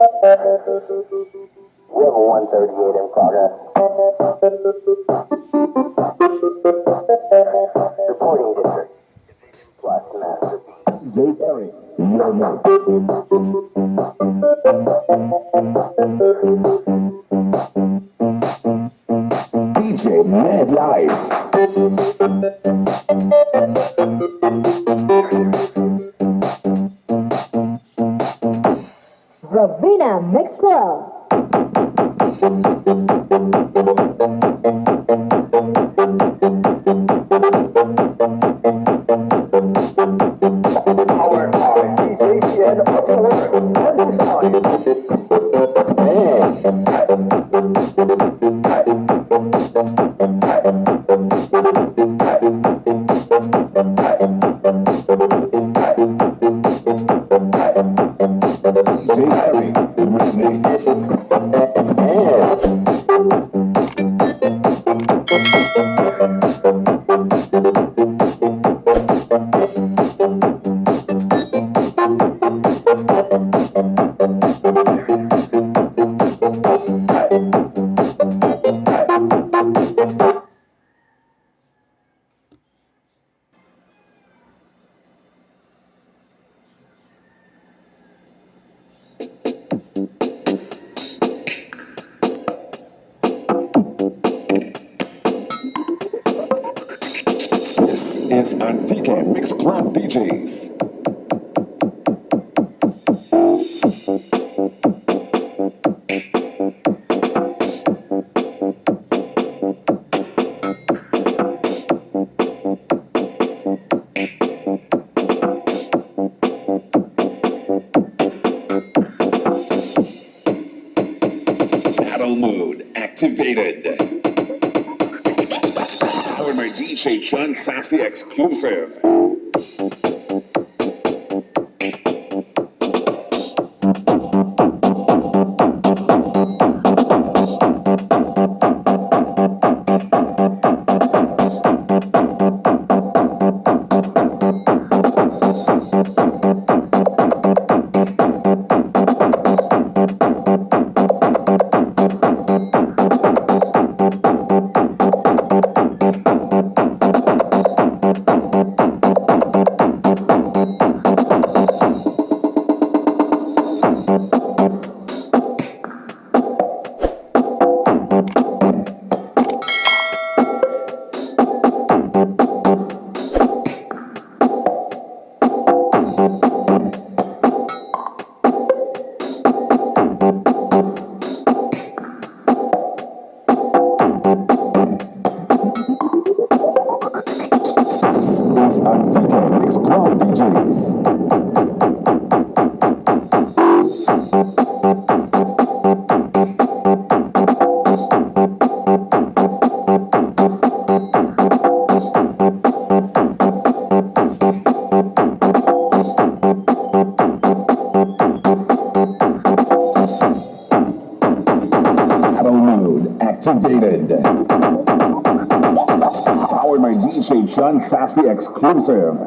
We have a 138 in progress. Reporting district. Plus master beat. J. Eric, your name. DJ Mad Live. Ravina Mix Club. Powered by TPA3110 This is Antique Mix Club DJs. Battle mode activated. Powered by DJ John Sassy exclusive. This is Antique Mix Club DJs. Battle mode activated. Powered by DJ John Sassy exclusive.